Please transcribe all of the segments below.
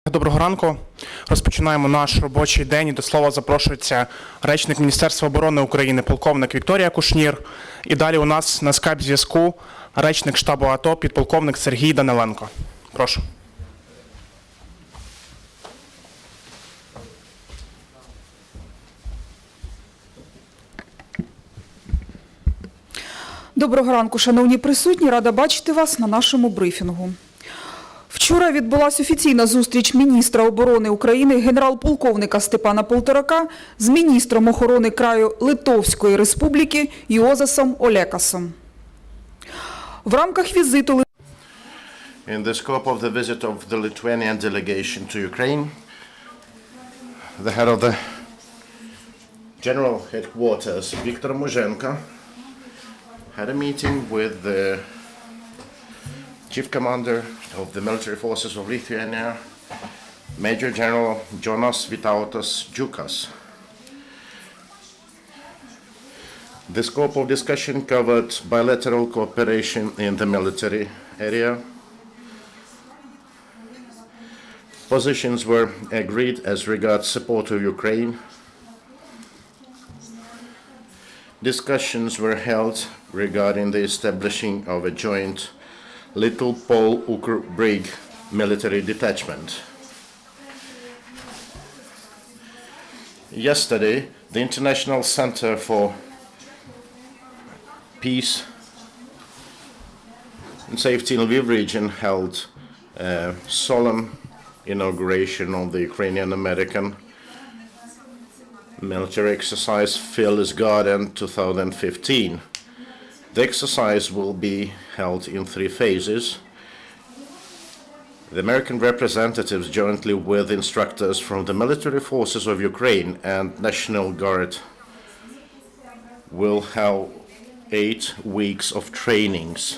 Доброго ранку. Розпочинаємо наш робочий день і до слова запрошується речник Міністерства оборони України, полковник Вікторія Кушнір. І далі у нас на скайп-зв'язку речник штабу АТО, підполковник Серgiy Danylenko. Прошу. Доброго ранку, шановні присутні. Рада бачити вас на нашому брифінгу. Вчора відбулася офіційна зустріч міністра оборони України генерал-полковника Степана Полторака з міністром охорони краю Литовської Республіки Юозасом Олєкасом. В рамках візиту In the scope of the visit of the Lithuanian delegation to Ukraine, the head of the General Headquarters, Viktor Muzhenko, had a meeting with the Chief Commander of the Military Forces of Lithuania, Major General Jonas Vytautas Džiukas. The scope of discussion covered bilateral cooperation in the military area. Positions were agreed as regards support of Ukraine. Discussions were held regarding the establishing of a joint Little Pole Ukr Brig military detachment. Yesterday, the International Center for Peace and Safety in Lviv region held a solemn inauguration of the Ukrainian-American military exercise Fearless Garden 2015. The exercise will be held in 3 phases. The American representatives, jointly with instructors from the military forces of Ukraine and National Guard, will have 8 weeks of trainings.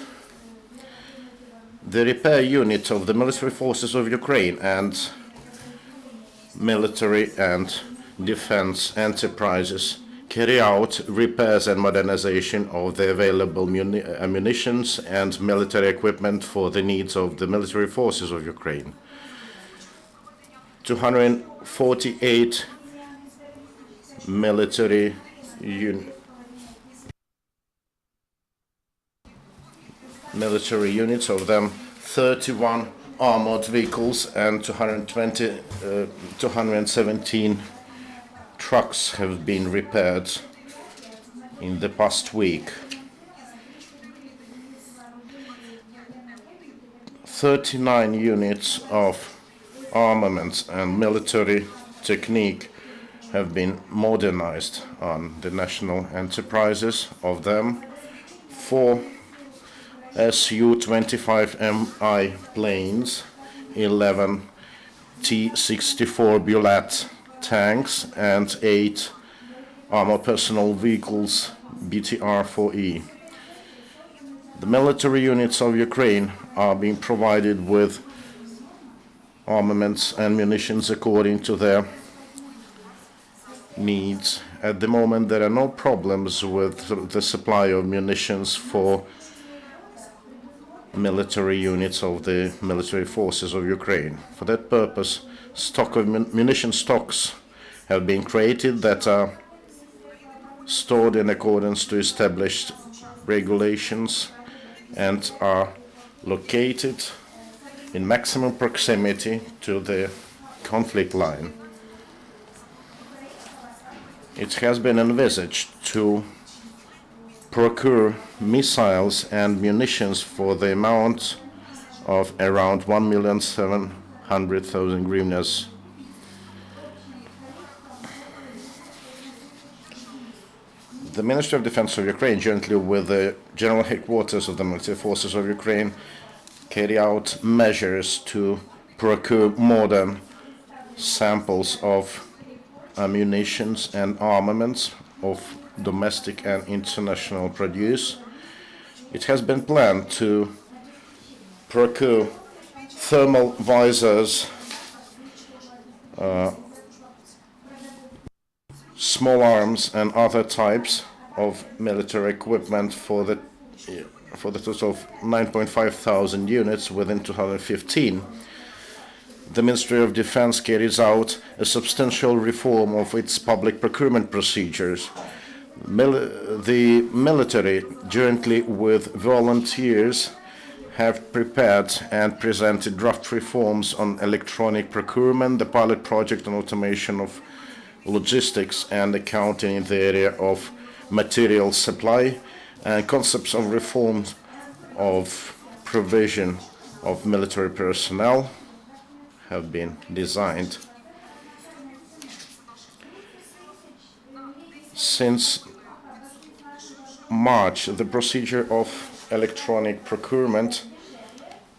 The repair unit of the military forces of Ukraine and military and defense enterprises carry out repairs and modernization of the available ammunitions and military equipment for the needs of the military forces of Ukraine. 248 military units, of them 31 armored vehicles and 217 trucks have been repaired in the past week. 39 units of armaments and military technique have been modernized on the national enterprises. Of them, 4 Su-25Mi planes, 11 T-64 Bulat tanks, and 8 armored personnel vehicles, BTR-4E. The military units of Ukraine are being provided with armaments and munitions according to their needs. At the moment, there are no problems with the supply of munitions for military units of the military forces of Ukraine. For that purpose, munition stocks have been created that are stored in accordance to established regulations and are located in maximum proximity to the conflict line. It has been envisaged to procure missiles and munitions for the amount of around 1,700,000 hryvnias. The Ministry of Defense of Ukraine, jointly with the General Headquarters of the Military Forces of Ukraine, carry out measures to procure modern samples of ammunitions and armaments of domestic and international produce. It has been planned to procure thermal visors, small arms and other types of military equipment for the total of 9,500 units within 2015. the Ministry of Defense carries out a substantial reform of its public procurement procedures. The military, jointly with volunteers, have prepared and presented draft reforms on electronic procurement, the pilot project on automation of logistics and accounting in the area of material supply, and concepts of reform of provision of military personnel have been designed. Since March, the procedure of electronic procurement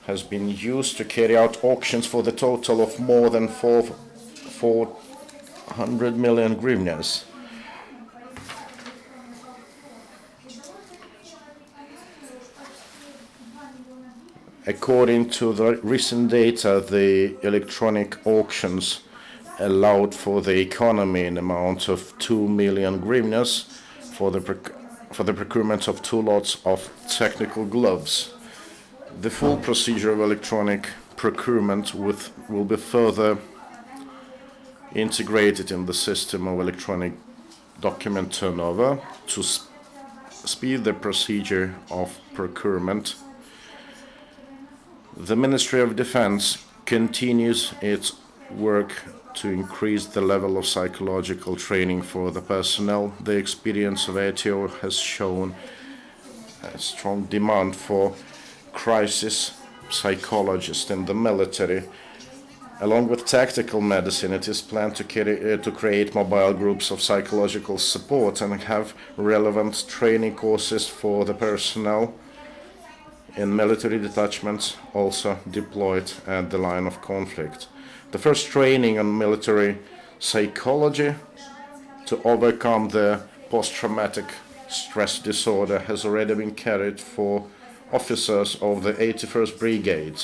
has been used to carry out auctions for the total of more than 400 million hryvnias. According to the recent data, the electronic auctions allowed for the economy in amount of 2 million hryvnias for the procurement of 2 lots of technical gloves. The full procedure of electronic procurement will be further integrated in the system of electronic document turnover to speed the procedure of procurement. The Ministry of Defense continues its work to increase the level of psychological training for the personnel. The experience of ATO has shown a strong demand for crisis psychologists in the military. Along with tactical medicine, it is planned to create mobile groups of psychological support and have relevant training courses for the personnel in military detachments also deployed at the line of conflict. The first training on military psychology to overcome the post-traumatic stress disorder has already been carried for officers of the 81st Brigade.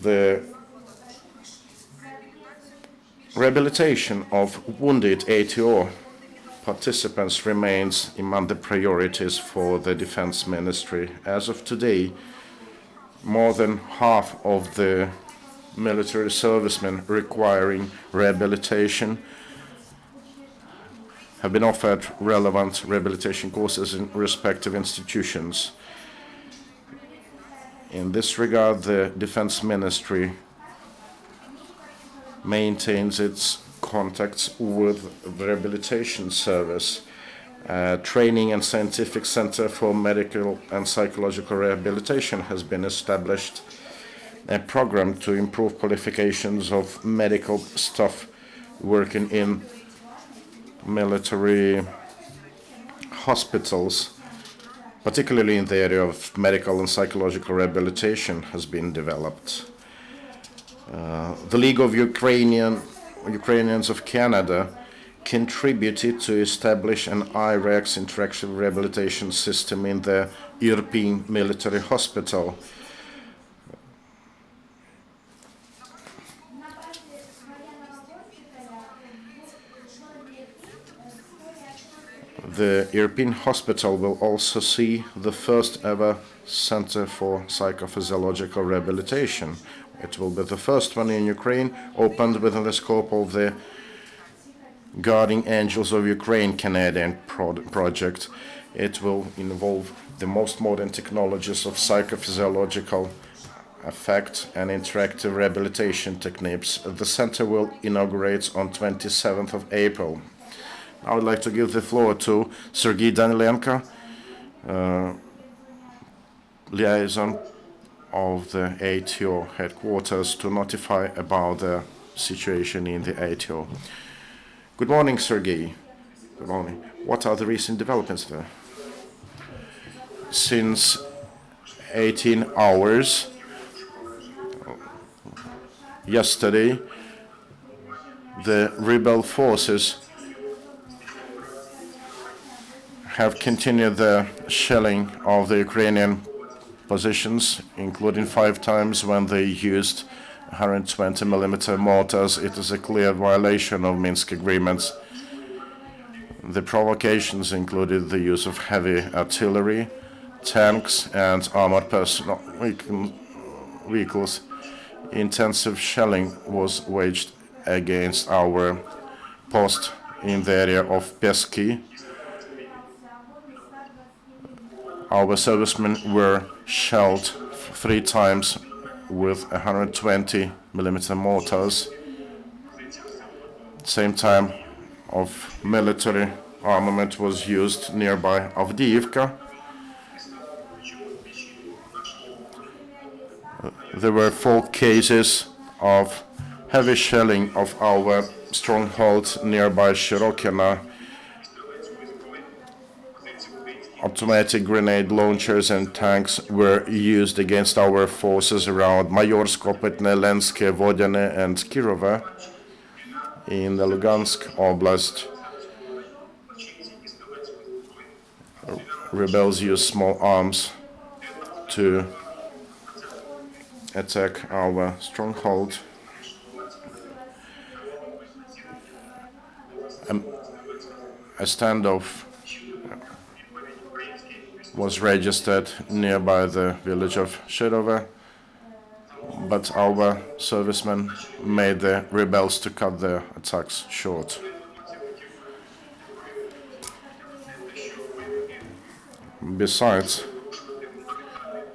The rehabilitation of wounded ATO participants remains among the priorities for the Defense Ministry. As of today, more than half of the military servicemen requiring rehabilitation have been offered relevant rehabilitation courses in respective institutions. In this regard, the Defense Ministry maintains its contacts with the Rehabilitation Service. Training and Scientific Center for Medical and Psychological Rehabilitation has been established, a program to improve qualifications of medical staff working in military hospitals, particularly in the area of medical and psychological rehabilitation, has been developed. The League of Ukrainians of Canada contributed to establish an IREX interactive rehabilitation system in the European Military Hospital. The European Hospital will also see the first ever Center for Psychophysiological Rehabilitation. It will be the first one in Ukraine, opened within the scope of the Guardian Angels of Ukraine Canadian project. It will involve the most modern technologies of psychophysiological effect and interactive rehabilitation techniques. The center will inaugurate on 27th of April. I would like to give the floor to Sergiy Danylenko, liaison of the ATO headquarters, to notify about the situation in the ATO. Good morning, Sergiy. Good morning. What are the recent developments there? Since 18 hours yesterday, the rebel forces have continued the shelling of the Ukrainian positions, including 5 times when they used 120mm mortars. It is a clear violation of Minsk agreements. The provocations included the use of heavy artillery, tanks, and armored personnel vehicles. intensive shelling was waged against our post in the area of Peski. Our servicemen were shelled 3 times with 120mm mortars. Same time of military armament was used nearby Avdiivka. There were 4 cases of heavy shelling of our stronghold nearby Shirokina. Automatic grenade launchers and tanks were used against our forces around Mayorsk, Opytne, Lenske, Vodyane, and Kirova. In the Lugansk Oblast, rebels used small arms to attack our stronghold. A standoff was registered nearby the village of Shirova, but our servicemen made the rebels to cut their attacks short. Besides,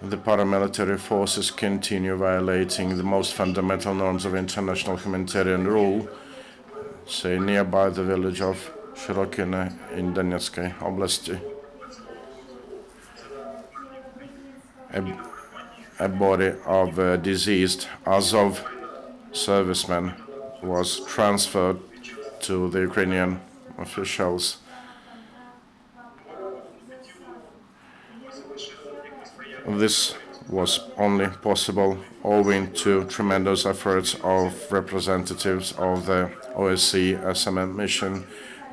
the paramilitary forces continue violating the most fundamental norms of international humanitarian rule, say nearby the village of Shirokine in Donetsk Oblast. A body of a deceased Azov serviceman was transferred to the Ukrainian officials. This was only possible owing to tremendous efforts of representatives of the OSCE SMM mission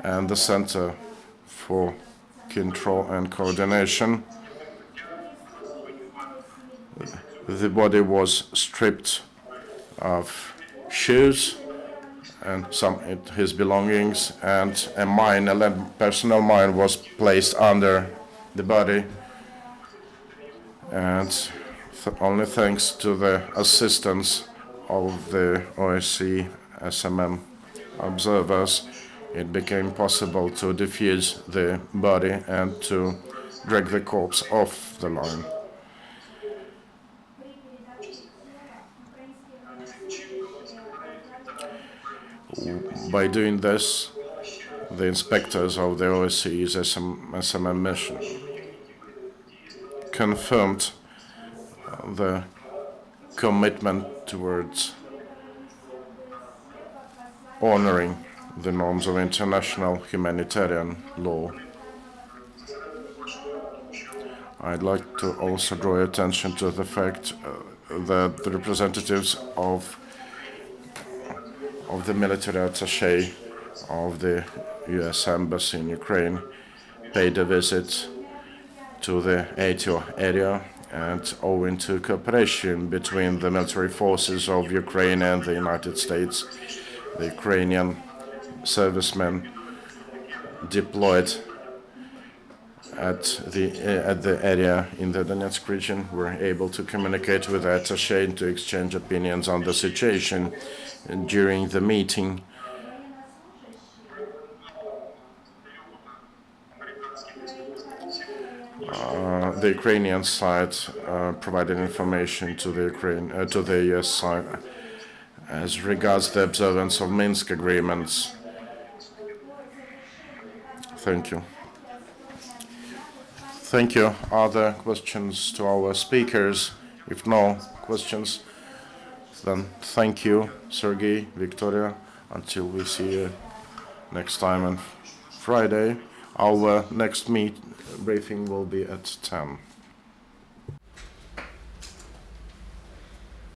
and the Center for Control and Coordination. The body was stripped of shoes and some of his belongings, and a mine, a lead personnel mine, was placed under the body. And only thanks to the assistance of the OSCE SMM observers, it became possible to defuse the body and to drag the corpse off the line. By doing this, the inspectors of the OSCE's SMM mission confirmed the commitment towards honoring the norms of international humanitarian law. I'd like to also draw attention to the fact that the representatives of the military attaché of the US Embassy in Ukraine paid a visit to the ATO area, and owing to cooperation between the military forces of Ukraine and the United States, the Ukrainian servicemen deployed at the area in the Donetsk region were able to communicate with the attaché and to exchange opinions on the situation. And during the meeting, the Ukrainian side provided information to the US side as regards the observance of Minsk agreements. Thank you. Thank you. Other questions to our speakers? If no questions, then thank you, Sergiy, Viktoria. Until we see you next time on Friday. Our next briefing will be at 10.